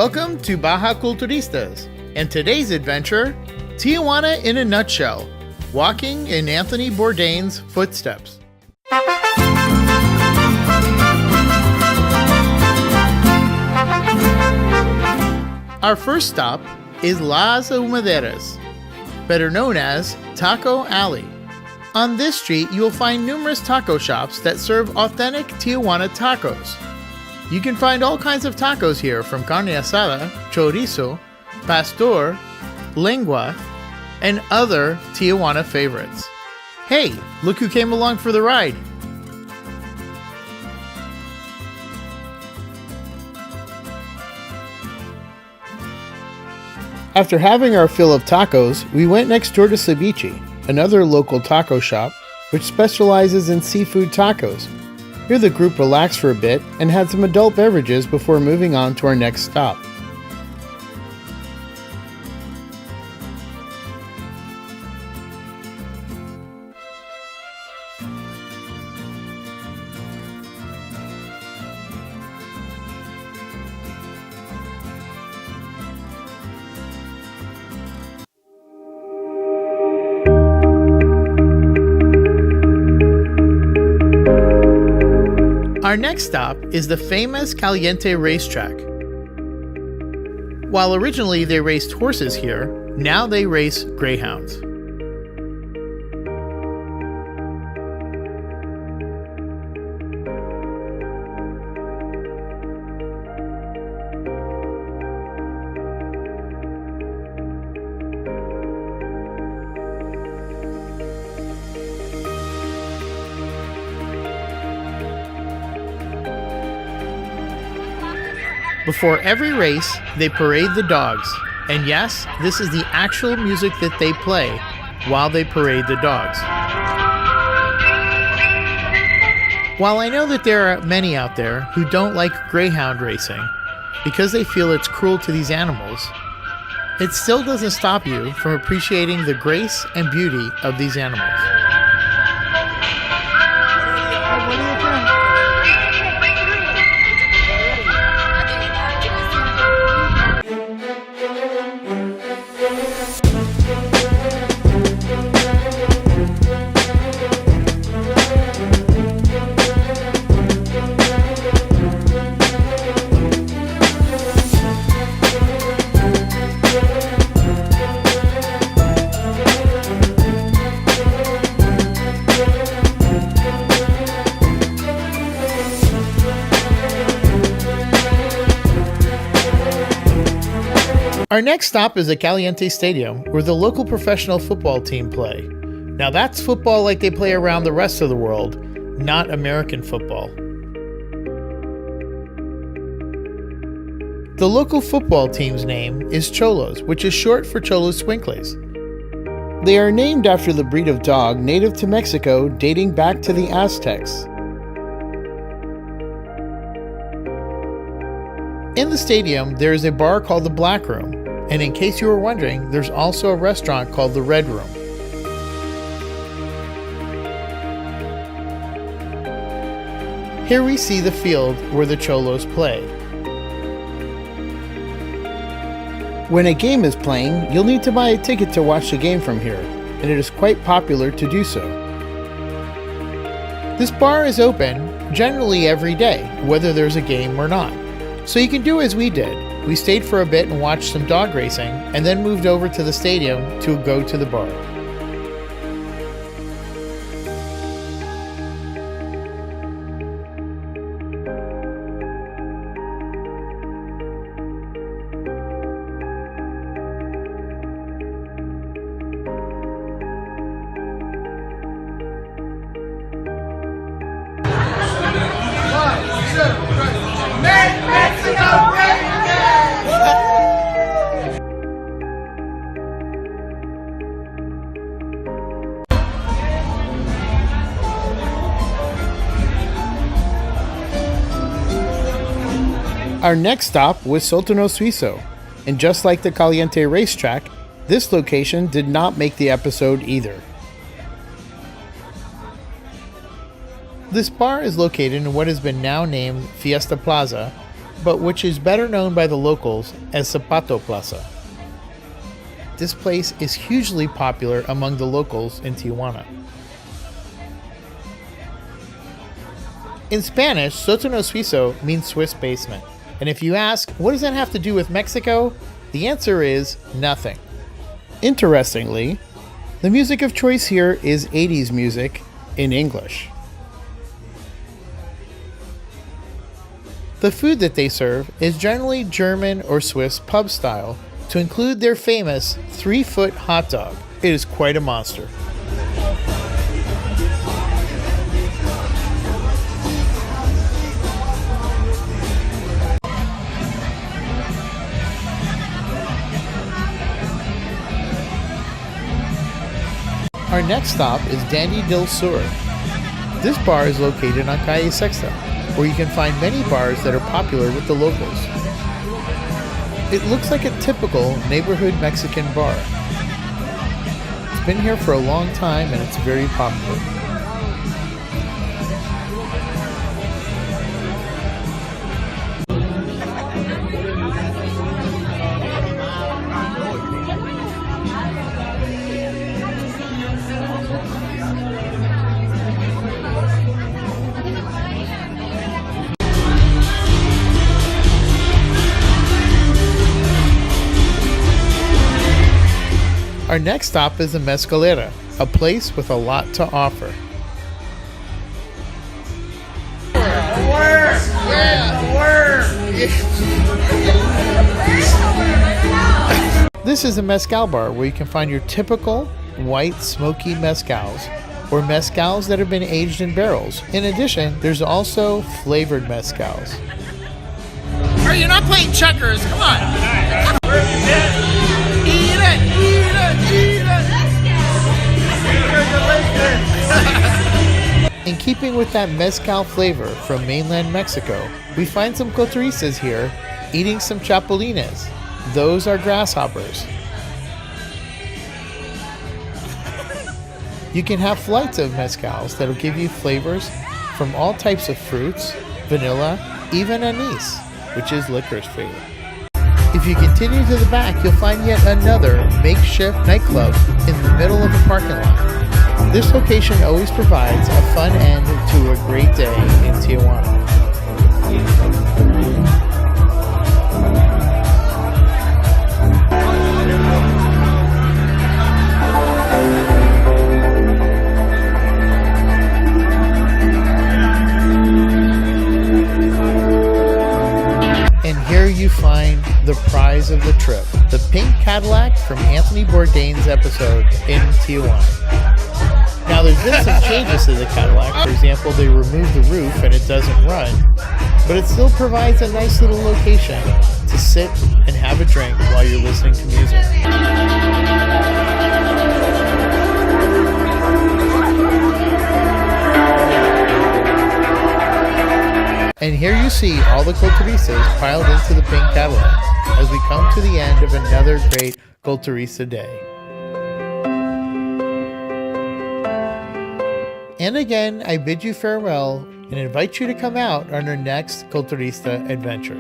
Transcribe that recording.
Welcome to Baja Culturistas, and today's adventure, Tijuana in a nutshell, walking in Anthony Bourdain's footsteps. Our first stop is Las Humaderas, better known as Taco Alley. On this street, you will find numerous taco shops that serve authentic Tijuana tacos. You can find all kinds of tacos here, from carne asada, chorizo, pastor, lengua, and other Tijuana favorites. Hey, look who came along for the ride! After having our fill of tacos, we went next door to Ceviche, another local taco shop which specializes in seafood tacos. Here the group relaxed for a bit and had some adult beverages before moving on to our next stop. Our next stop is the famous Caliente Racetrack. While originally they raced horses here, now they race greyhounds. Before every race, they parade the dogs. And yes, this is the actual music that they play while they parade the dogs. While I know that there are many out there who don't like greyhound racing because they feel it's cruel to these animals, it still doesn't stop you from appreciating the grace and beauty of these animals. Our next stop is the Caliente Stadium, where the local professional football team play. Now that's football like they play around the rest of the world, not American football. The local football team's name is Cholos, which is short for Cholos Squinkles. They are named after the breed of dog native to Mexico dating back to the Aztecs. In the stadium, there is a bar called the Black Room, and in case you were wondering, there's also a restaurant called the Red Room. Here we see the field where the Cholos play. When a game is playing, you'll need to buy a ticket to watch the game from here, and it is quite popular to do so. This bar is open generally every day, whether there's a game or not. So you can do as we did. We stayed for a bit and watched some dog racing, and then moved over to the stadium to go to the bar. Our next stop was Sótano Suizo, and just like the Caliente Racetrack, this location did not make the episode either. This bar is located in what has been now named Fiesta Plaza, but which is better known by the locals as Zapato Plaza. This place is hugely popular among the locals in Tijuana. In Spanish, sótano suizo means Swiss basement. And if you ask, what does that have to do with Mexico? The answer is nothing. Interestingly, the music of choice here is 80s music in English. The food that they serve is generally German or Swiss pub style, to include their famous 3-foot hot dog. It is quite a monster. Our next stop is Dandy del Sur. This bar is located on Calle Sexta, where you can find many bars that are popular with the locals. It looks like a typical neighborhood Mexican bar. It's been here for a long time and it's very popular. Our next stop is the Mezcal Era, a place with a lot to offer. This is a mezcal bar where you can find your typical white smoky mezcals or mezcals that have been aged in barrels. In addition, there's also flavored mezcals. Are you not playing checkers? Come on! In keeping with that mezcal flavor from mainland Mexico, we find some culturistas here eating some chapulines. Those are grasshoppers. You can have flights of mezcals that'll give you flavors from all types of fruits, vanilla, even anise, which is licorice flavor. If you continue to the back, you'll find yet another makeshift nightclub in the middle of the parking lot. This location always provides a fun end to a great day in Tijuana. And here you find the prize of the trip, the pink Cadillac from Anthony Bourdain's episode in Tijuana. Now there's been some changes to the Cadillac. For example, they removed the roof and it doesn't run, but it still provides a nice little location to sit and have a drink while you're listening to music. And here you see all the culturistas piled into the pink Cadillac as we come to the end of another great culturista day. And again, I bid you farewell and invite you to come out on our next culturista adventure.